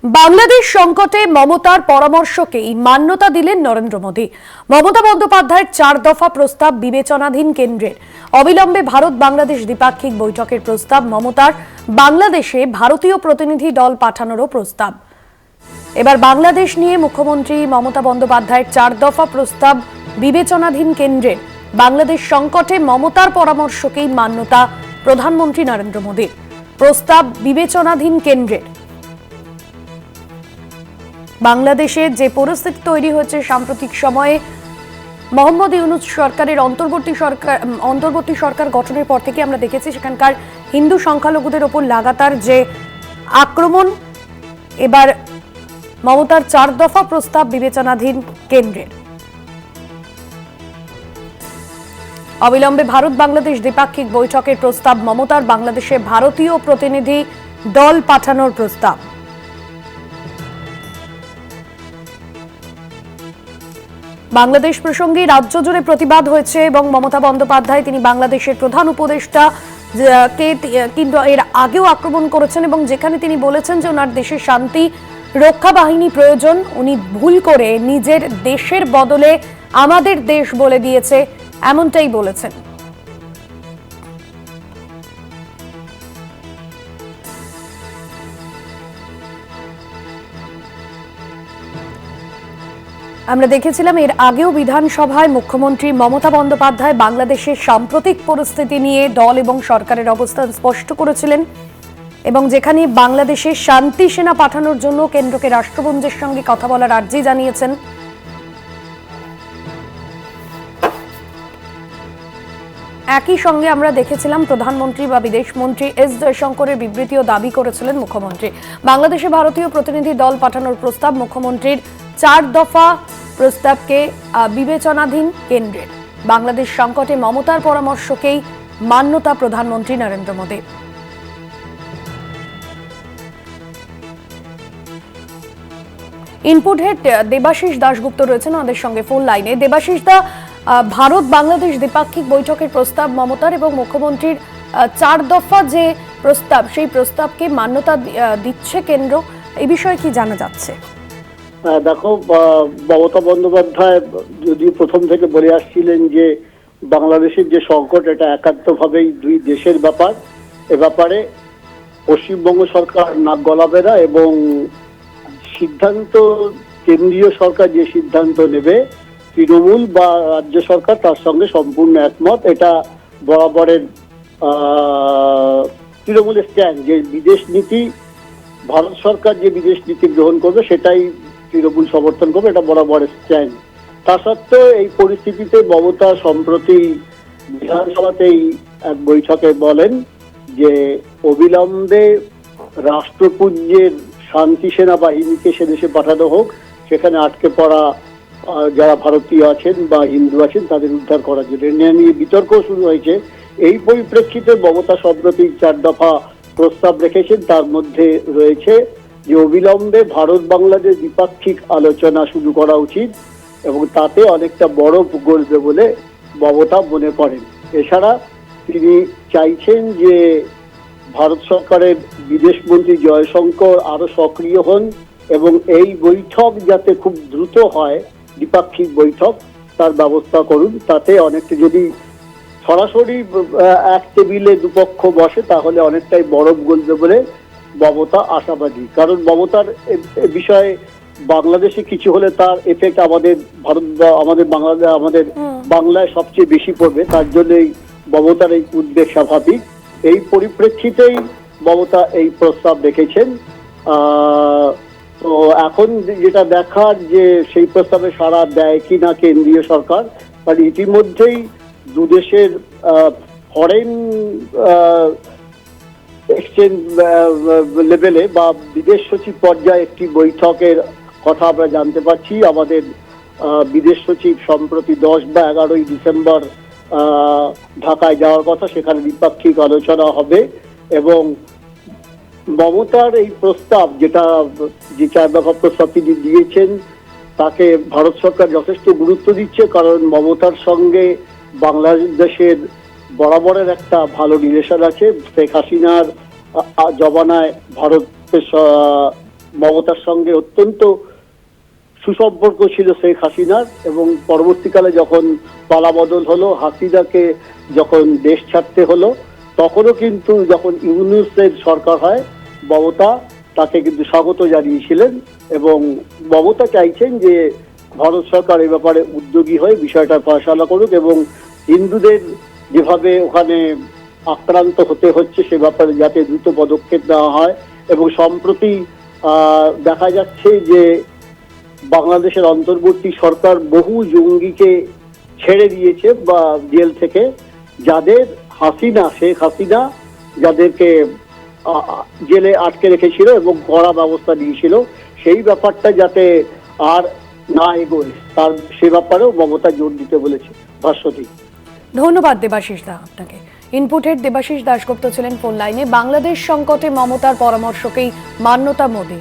বাংলাদেশ সংকটে মমতার পরামর্শকেই মান্যতা দিলেন নরেন্দ্র মোদী। মমতা বন্দ্যোপাধ্যায়ের 4 দফা প্রস্তাব বিবেচনাধীন কেন্দ্রের। অবিলম্বে ভারত বাংলাদেশ দ্বিপাক্ষিক বৈঠকের প্রস্তাব মমতার। বাংলাদেশে ভারতীয় প্রতিনিধি দল পাঠানোরও প্রস্তাব। এবার বাংলাদেশ নিয়ে মুখ্যমন্ত্রী মমতা বন্দ্যোপাধ্যায়ের 4 দফা প্রস্তাব বিবেচনাধীন কেন্দ্রের। বাংলাদেশ সংকটে মমতার পরামর্শকেই মান্যতা প্রধানমন্ত্রী নরেন্দ্র মোদীর। প্রস্তাব বিবেচনাধীন কেন্দ্রের। বাংলাদেশে যে পরিস্থিতি তৈরি হয়েছে সাম্প্রতিক সময়ে মোহাম্মদ ইউনূস সরকারের অন্তর্বর্তী সরকার গঠনের পর থেকে আমরা দেখেছি সেখানকার হিন্দু সংখ্যালঘুদের ওপর লাগাতার যে আক্রমণ, এবার মমতার 4 দফা প্রস্তাব বিবেচনাধীন কেন্দ্রের। অবিলম্বে ভারত বাংলাদেশ দ্বিপাক্ষিক বৈঠকের প্রস্তাব মমতার। বাংলাদেশে ভারতীয় প্রতিনিধি দল পাঠানোর প্রস্তাব। বাংলাদেশ প্রসঙ্গে রাজ্য জুড়ে প্রতিবাদ হয়েছে এবং মমতা বন্দ্যোপাধ্যায় তিনি বাংলাদেশের প্রধান উপদেষ্টা কে কিন্তু এর আগেও আক্রমণ করেছেন এবং যেখানে তিনি বলেছেন যে ওনার দেশের শান্তি রক্ষা বাহিনী প্রয়োজন। উনি ভুল করে নিজের দেশের বদলে আমাদের দেশ বলে দিয়েছে, এমনটাই বলেছেন। আমরা দেখেছিলাম এর আগেও বিধানসভায় মুখ্যমন্ত্রী মমতা বন্দ্যোপাধ্যায় বাংলাদেশের সাম্প্রতিক পরিস্থিতি নিয়ে দল এবং সরকারের অবস্থান স্পষ্ট করেছিলেন এবং যেখানে বাংলাদেশে শান্তি সেনা পাঠানোর জন্য কেন্দ্রকে রাষ্ট্রপুঞ্জের সঙ্গে কথা বলার আর্জি জানিয়েছেন। একই সঙ্গে আমরা দেখেছিলাম প্রধানমন্ত্রী বা বিদেশমন্ত্রী এস জয়শঙ্করের বিবৃতিও দাবি করেছিলেন মুখ্যমন্ত্রী। বাংলাদেশে ভারতীয় প্রতিনিধি দল পাঠানোর প্রস্তাব মুখ্যমন্ত্রীর। 4 দফা প্রস্তাবকে বিবেচনাধীন কেন্দ্রের। বাংলাদেশ সংকটে মমতার পরামর্শকেই মান্যতা প্রধানমন্ত্রী নরেন্দ্র মোদী। ইনপুট হেড দেবাশিস দাশগুপ্ত রয়েছেন আমাদের সঙ্গে ফোন লাইনে। দেবাশিস দা, ভারত বাংলাদেশ দ্বিপাক্ষিক বৈঠকের প্রস্তাব মমতার এবং মুখ্যমন্ত্রীর 4 দফা যে প্রস্তাব সেই প্রস্তাবকে মান্যতা দিচ্ছে কেন্দ্র, এই বিষয়ে কি জানা যাচ্ছে? দেখো, মমতা বন্দ্যোপাধ্যায় যদি প্রথম থেকে বলে আসছিলেন যে বাংলাদেশের যে সংকট এটা একান্তভাবেই দুই দেশের ব্যাপার, এ ব্যাপারে পশ্চিমবঙ্গ সরকার নাক গলাবে না এবং সিদ্ধান্ত কেন্দ্রীয় সরকার যে সিদ্ধান্ত নেবে তৃণমূল বা রাজ্য সরকার তার সঙ্গে সম্পূর্ণ একমত। এটা বরাবরের তৃণমূলের স্ট্যান্ড যে বিদেশ নীতি, ভারত সরকার যে বিদেশ নীতি গ্রহণ করবে সেটাই তৃণমূল সমর্থন করবে, এটা বরাবরের স্ট্যান্ড। তা সত্ত্বেও এই পরিস্থিতিতে মমতা সম্প্রতি বিধানসভাতেই এক বৈঠকে বলেন যে অবিলম্বে রাষ্ট্রপুঞ্জের শান্তি সেনা বাহিনীকে সে দেশে পাঠানো হোক, সেখানে আটকে পড়া যারা ভারতীয় আছেন বা হিন্দু আছেন তাদের উদ্ধার করার জন্য। নিয়ে বিতর্ক শুরু হয়েছে। এই পরিপ্রেক্ষিতে মমতা সম্প্রতি 4 দফা প্রস্তাব রেখেছেন। তার মধ্যে রয়েছে যে অবিলম্বে ভারত বাংলাদেশ দ্বিপাক্ষিক আলোচনা শুরু করা উচিত এবং তাতে অনেকটা বড় গড়বে বলে মমতা মনে করেন। এছাড়া তিনি চাইছেন যে ভারত সরকারের বিদেশমন্ত্রী জয়শঙ্কর আরো সক্রিয় হন এবং এই বৈঠক যাতে খুব দ্রুত হয়, দ্বিপাক্ষিক বৈঠক, তার ব্যবস্থা করুন। তাতে অনেকটা যদি সরাসরি এক টেবিলে দুপক্ষ বসে তাহলে অনেকটাই বরফ গলবে বলে মমতা আশাবাদী। কারণ মমতার বিষয়ে বাংলাদেশে কিছু হলে তার এফেক্ট আমাদের ভারত বা আমাদের বাংলায় সবচেয়ে বেশি পড়বে, তার জন্যই মমতার এই উদ্বেগ স্বাভাবিক। এই পরিপ্রেক্ষিতেই মমতা এই প্রস্তাব রেখেছেন। তো এখন যেটা দেখার যে সেই প্রস্তাবে সাড়া দেয় কিনা কেন্দ্রীয় সরকার, কারণ ইতিমধ্যেই দুদেশের ফরেন এক্সচেঞ্জ লেভেলে বা বিদেশ সচিব পর্যায়ে একটি বৈঠকের কথা আমরা জানতে পারছি। আমাদের বিদেশ সচিব সম্প্রতি 10 বা 11 ডিসেম্বর ঢাকায় যাওয়ার কথা, সেখানে দ্বিপাক্ষিক আলোচনা হবে এবং মমতার এই প্রস্তাব যেটা যে 4 দফা প্রস্তাব তিনি দিয়েছেন তাকে ভারত সরকার যথেষ্ট গুরুত্ব দিচ্ছে। কারণ মমতার সঙ্গে বাংলাদেশের বরাবরের একটা ভালো রিলেশন আছে। শেখ হাসিনার জমানায় ভারতের মমতার সঙ্গে অত্যন্ত সুসম্পর্ক ছিল শেখ হাসিনার, এবং পরবর্তীকালে যখন পালাবদল হলো, হাসিনাকে যখন দেশ ছাড়তে হলো, তখনও কিন্তু যখন ইউনূসের সরকার হয় মমতা তাকে কিন্তু স্বাগত জানিয়েছিলেন, এবং মমতা চাইছেন যে ভারত সরকার এ ব্যাপারে উদ্যোগী হয়ে বিষয়টা ফয়সালা করুক, এবং হিন্দুদের যেভাবে ওখানে আক্রান্ত হতে হচ্ছে সে ব্যাপারে যাতে দ্রুত পদক্ষেপ নেওয়া হয়। এবং সম্প্রতি দেখা যাচ্ছে যে বাংলাদেশের অন্তর্বর্তী সরকার বহু জঙ্গিকে ছেড়ে দিয়েছে বা জেল থেকে, যাদের শেখ হাসিনা যাদেরকে জেলে আটকে রেখেছিল এবং কড়া ব্যবস্থা নিয়েছিল, সেই ব্যাপারটা যাতে আর না এগোয় তার সে ব্যাপারেও মমতা জোর দিতে বলেছে ভাষ্যটি। ধন্যবাদ দেবাশিস দা আপনাকে। ইনপুটের দেবাশিস দাশগুপ্ত ছিলেন ফোন লাইনে। বাংলাদেশ সংকটে মমতার পরামর্শকেই মান্যতা মোদী।